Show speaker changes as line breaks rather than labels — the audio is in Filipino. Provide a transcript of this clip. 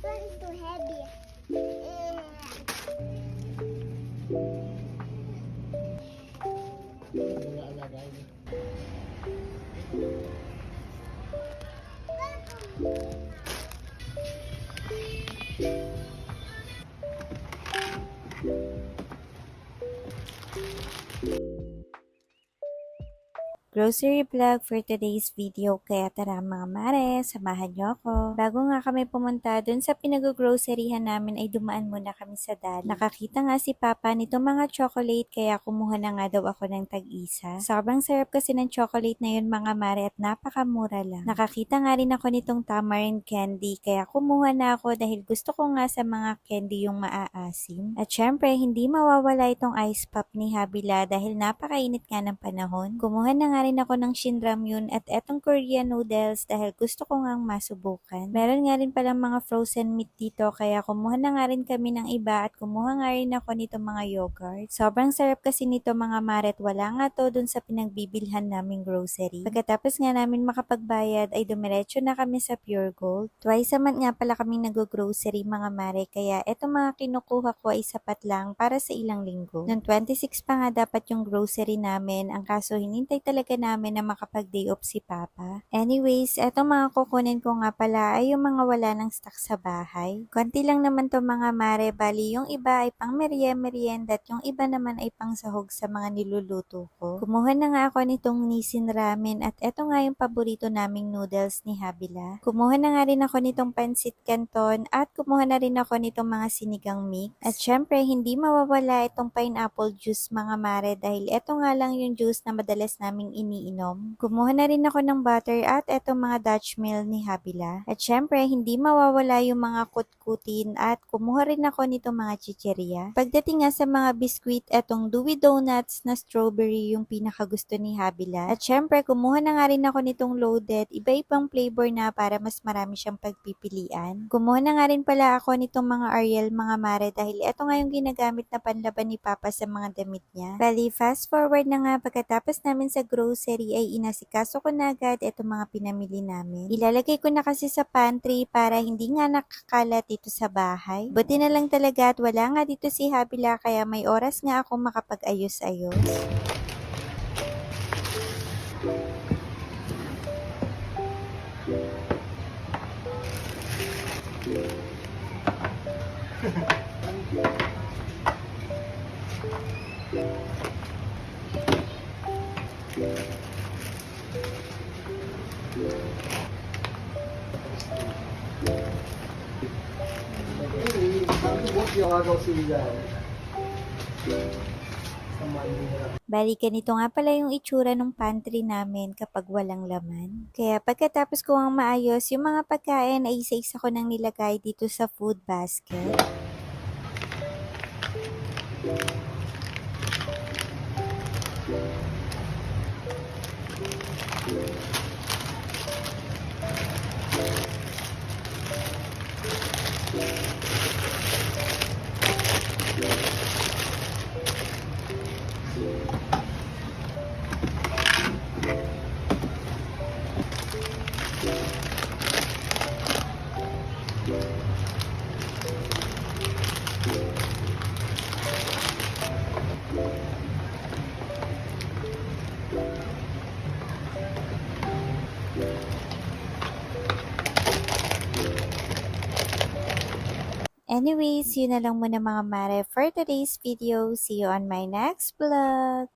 This one is too heavy.
Grocery vlog for today's video, kaya tara mga mare, samahan niyo ako. Bago nga kami pumunta dun sa pinag-groceryhan namin ay dumaan muna kami sa dali. Nakakita nga si Papa nito mga chocolate kaya kumuha na nga daw ako ng tag-isa. Sobrang sarap kasi ng chocolate na yun mga mare at napakamura lang. Nakakita nga rin ako nitong tamarind candy kaya kumuha na ako dahil gusto ko nga sa mga candy yung maaasim. At syempre hindi mawawala itong ice pop ni Habila dahil napakainit nga ng panahon. Kumuha na nga rin ako ng Shin Ramyun at etong Korean noodles dahil gusto ko ngang masubukan. Meron nga rin palang mga frozen meat dito kaya kumuha na nga rin kami ng iba at kumuha nga rin ako nito mga yogurt. Sobrang sarap kasi nito mga maret, wala nga to dun sa pinagbibilhan naming grocery. Pagkatapos nga namin makapagbayad ay dumiretso na kami sa Pure Gold. Twice a month nga pala kaming nag-grocery mga mare kaya etong mga kinukuha ko ay sapat lang para sa ilang linggo. Noong 26 pa nga dapat yung grocery namin, ang kaso hinintay talaga namin na makapag-day off si Papa. Anyways, etong mga kukunin ko nga pala ay yung mga wala ng stock sa bahay. Konti lang naman to mga mare, bali yung iba ay pang merienda at yung iba naman ay pang sahog sa mga niluluto ko. Kumuha na nga ako nitong Nissin Ramen at eto nga yung paborito naming noodles ni Habila. Kumuha na nga rin ako nitong Pancit Canton at kumuha na rin ako nitong mga sinigang mix. At syempre, hindi mawawala itong pineapple juice mga mare dahil eto nga lang yung juice na madalas naming iniinom. Kumuha na rin ako ng butter at etong mga Dutch mill ni Habila. At syempre, hindi mawawala yung mga kutkutin at kumuha rin ako nitong mga chicheria. Pagdating nga sa mga biskuit, etong Dewey Donuts na strawberry yung pinakagusto ni Habila. At syempre, kumuha na nga rin ako nitong loaded, iba-ibang flavor na para mas marami siyang pagpipilian. Kumuha na nga rin pala ako nitong mga Ariel mga mare dahil eto nga yung ginagamit na panlaban ni Papa sa mga damit niya. Bali, fast forward na nga pagkatapos namin sa grocery ay inasikaso ko na agad itong mga pinamili namin. Ilalagay ko na kasi sa pantry para hindi nga nakakalat dito sa bahay. Buti na lang talaga at wala nga dito si Habila kaya may oras nga ako makapag-ayos-ayos. Bali, ganito nga pala yung itsura ng pantry namin kapag walang laman. Kaya pagkatapos ko ang maayos, yung mga pagkain ay isa-isa ko nang nilagay dito sa food basket. Anyways, yun na lang muna mga mare for today's video. See you on my next vlog!